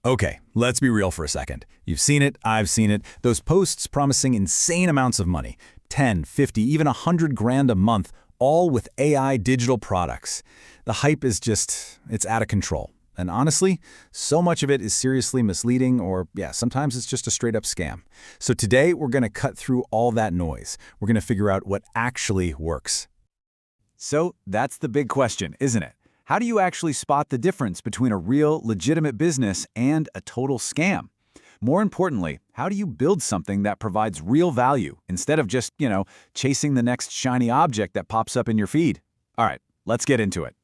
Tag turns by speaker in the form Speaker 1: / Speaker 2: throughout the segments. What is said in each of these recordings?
Speaker 1: Okay, let's be real for a second. You've seen it, I've seen it. Those posts promising insane amounts of money, 10, 50, even 100 grand a month, all with AI digital products. The hype is it's out of control. And honestly, so much of it is seriously misleading or, yeah, sometimes it's just a straight up scam. So today, we're going to cut through all that noise. We're going to figure out what actually works.
Speaker 2: So that's the big question, isn't it? How do you actually spot the difference between a real, legitimate business and a total scam? More importantly, how do you build something that provides real value instead of just, chasing the next shiny object that pops up in your feed? All right, let's get into it.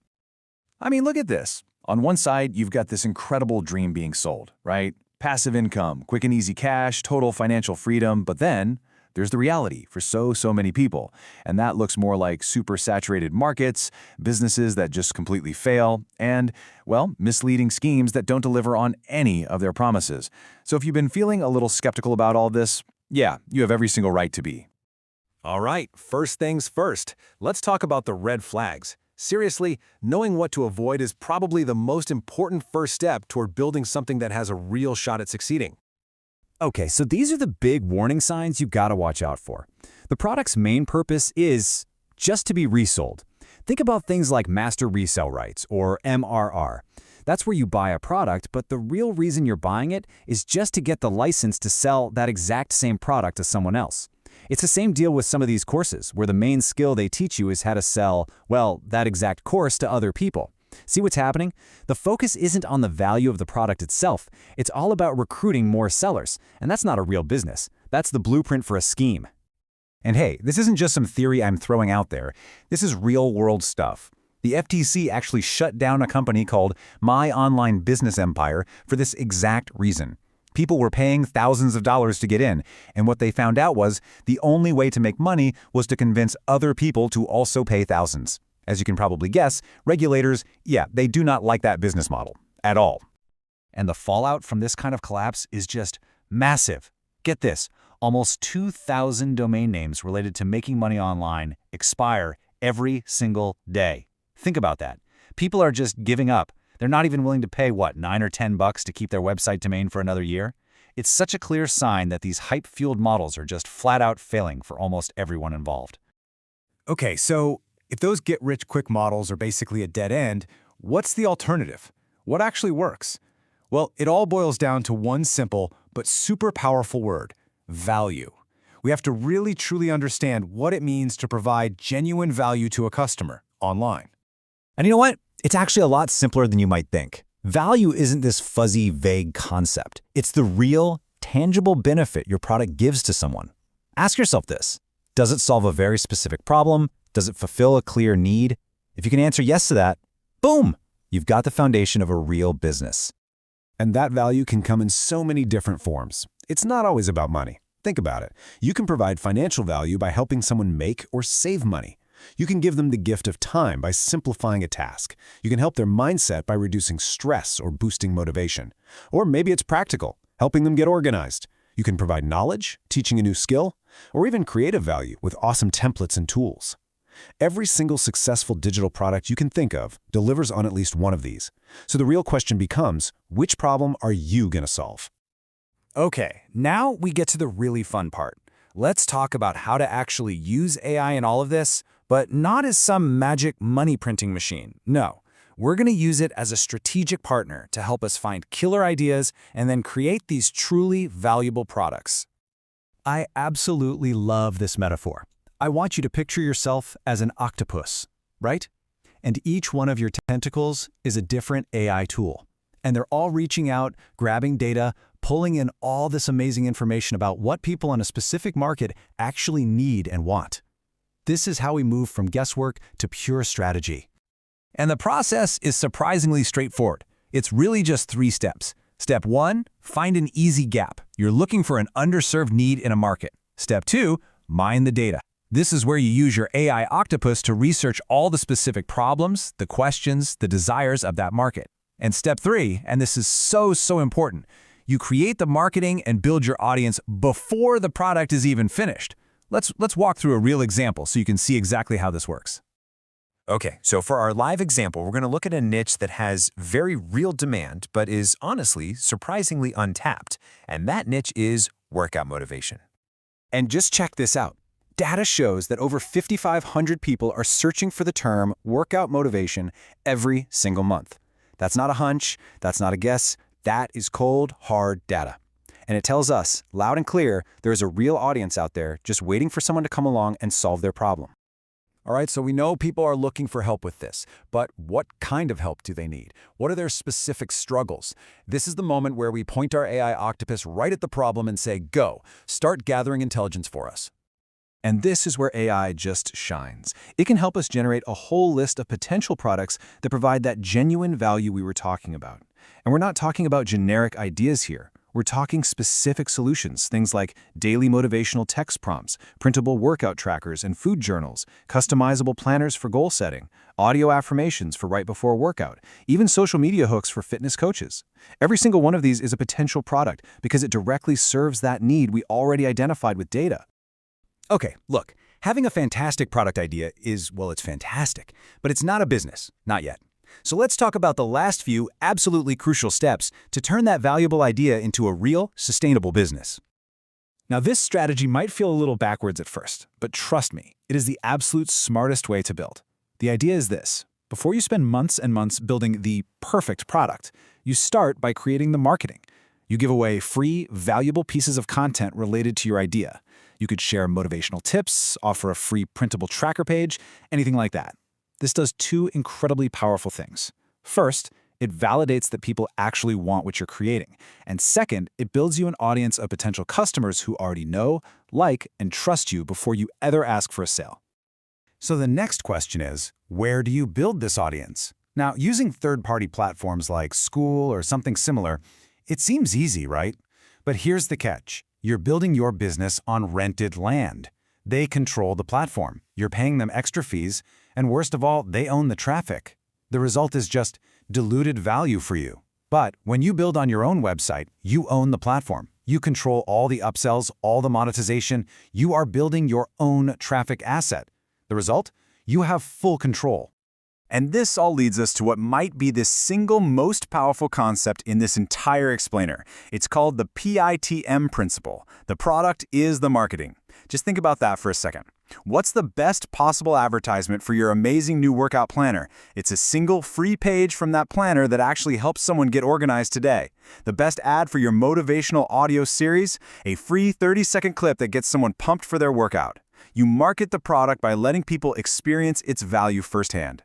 Speaker 2: I mean, look at this. On one side, you've got this incredible dream being sold, right? Passive income, quick and easy cash, total financial freedom, but then there's the reality for so many people, and that looks more like super saturated markets, businesses that just completely fail, and, well, misleading schemes that don't deliver on any of their promises. So if you've been feeling a little skeptical about all this, yeah, you have every single right to be.
Speaker 1: All right, first things first. Let's talk about the red flags. Seriously, knowing what to avoid is probably the most important first step toward building something that has a real shot at succeeding.
Speaker 2: Okay, so these are the big warning signs you gotta watch out for. The product's main purpose is just to be resold. Think about things like master resale rights, or MRR. That's where you buy a product, but the real reason you're buying it is just to get the license to sell that exact same product to someone else. It's the same deal with some of these courses, where the main skill they teach you is how to sell, well, that exact course to other people. See what's happening? The focus isn't on the value of the product itself. It's all about recruiting more sellers. And that's not a real business. That's the blueprint for a scheme.
Speaker 1: And hey, this isn't just some theory I'm throwing out there. This is real-world stuff. The FTC actually shut down a company called My Online Business Empire for this exact reason. People were paying thousands of dollars to get in, and what they found out was the only way to make money was to convince other people to also pay thousands. As you can probably guess, regulators, they do not like that business model at all.
Speaker 2: And the fallout from this kind of collapse is just massive. Get this, almost 2,000 domain names related to making money online expire every single day. Think about that. People are just giving up. They're not even willing to pay, $9 or $10 to keep their website domain for another year? It's such a clear sign that these hype-fueled models are just flat out failing for almost everyone involved.
Speaker 1: Okay, so if those get-rich-quick models are basically a dead end, what's the alternative? What actually works? Well, it all boils down to one simple but super powerful word: value. We have to really truly understand what it means to provide genuine value to a customer online.
Speaker 2: And you know what? It's actually a lot simpler than you might think. Value isn't this fuzzy, vague concept. It's the real, tangible benefit your product gives to someone. Ask yourself this: does it solve a very specific problem? Does it fulfill a clear need? If you can answer yes to that, boom, you've got the foundation of a real business.
Speaker 1: And that value can come in so many different forms. It's not always about money. Think about it. You can provide financial value by helping someone make or save money. You can give them the gift of time by simplifying a task. You can help their mindset by reducing stress or boosting motivation. Or maybe it's practical, helping them get organized. You can provide knowledge, teaching a new skill, or even creative value with awesome templates and tools. Every single successful digital product you can think of delivers on at least one of these. So the real question becomes, which problem are you going to solve?
Speaker 2: Okay, now we get to the really fun part. Let's talk about how to actually use AI in all of this, but not as some magic money printing machine. No, we're going to use it as a strategic partner to help us find killer ideas and then create these truly valuable products. I absolutely love this metaphor. I want you to picture yourself as an octopus, right? And each one of your tentacles is a different AI tool. And they're all reaching out, grabbing data, pulling in all this amazing information about what people in a specific market actually need and want. This is how we move from guesswork to pure strategy. And the process is surprisingly straightforward. It's really just 3 steps. Step 1, find an easy gap. You're looking for an underserved need in a market. Step 2, mine the data. This is where you use your AI octopus to research all the specific problems, the questions, the desires of that market. And step 3, and this is so important, you create the marketing and build your audience before the product is even finished. Let's walk through a real example so you can see exactly how this works. Okay, so for our live example, we're going to look at a niche that has very real demand, but is honestly surprisingly untapped. And that niche is workout motivation.
Speaker 1: And just check this out. Data shows that over 5,500 people are searching for the term workout motivation every single month. That's not a hunch, that's not a guess, that is cold, hard data. And it tells us, loud and clear, there is a real audience out there just waiting for someone to come along and solve their problem.
Speaker 2: All right, so we know people are looking for help with this, but what kind of help do they need? What are their specific struggles? This is the moment where we point our AI octopus right at the problem and say, go, start gathering intelligence for us.
Speaker 1: And this is where AI just shines. It can help us generate a whole list of potential products that provide that genuine value we were talking about. And we're not talking about generic ideas here. We're talking specific solutions, things like daily motivational text prompts, printable workout trackers and food journals, customizable planners for goal setting, audio affirmations for right before a workout, even social media hooks for fitness coaches. Every single one of these is a potential product because it directly serves that need we already identified with data.
Speaker 2: Okay, look, having a fantastic product idea is, well, it's fantastic, but it's not a business, not yet. So let's talk about the last few absolutely crucial steps to turn that valuable idea into a real, sustainable business. Now, this strategy might feel a little backwards at first, but trust me, it is the absolute smartest way to build. The idea is this. Before you spend months and months building the perfect product, you start by creating the marketing. You give away free, valuable pieces of content related to your idea. You could share motivational tips, offer a free printable tracker page, anything like that. This does two incredibly powerful things. First, it validates that people actually want what you're creating. And second, it builds you an audience of potential customers who already know, like, and trust you before you ever ask for a sale. So the next question is, where do you build this audience? Now, using third-party platforms like School or something similar, it seems easy, right? But here's the catch. You're building your business on rented land. They control the platform. You're paying them extra fees, and worst of all, they own the traffic. The result is just diluted value for you. But when you build on your own website, you own the platform. You control all the upsells, all the monetization. You are building your own traffic asset. The result? You have full control. And this all leads us to what might be the single most powerful concept in this entire explainer. It's called the PITM principle. The product is the marketing. Just think about that for a second. What's the best possible advertisement for your amazing new workout planner? It's a single free page from that planner that actually helps someone get organized today. The best ad for your motivational audio series? A free 30-second clip that gets someone pumped for their workout. You market the product by letting people experience its value firsthand.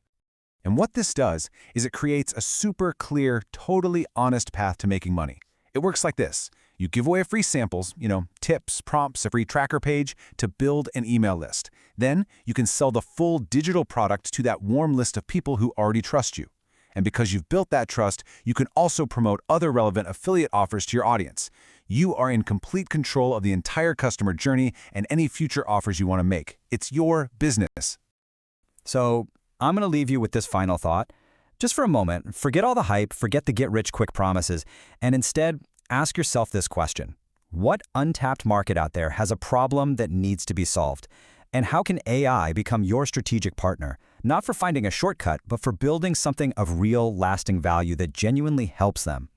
Speaker 2: And what this does is it creates a super clear, totally honest path to making money. It works like this. You give away free samples, tips, prompts, a free tracker page to build an email list. Then you can sell the full digital product to that warm list of people who already trust you. And because you've built that trust, you can also promote other relevant affiliate offers to your audience. You are in complete control of the entire customer journey and any future offers you want to make. It's your business.
Speaker 3: So I'm going to leave you with this final thought. Just for a moment, forget all the hype, forget the get-rich-quick promises, and instead ask yourself this question. What untapped market out there has a problem that needs to be solved? And how can AI become your strategic partner? Not for finding a shortcut, but for building something of real, lasting value that genuinely helps them.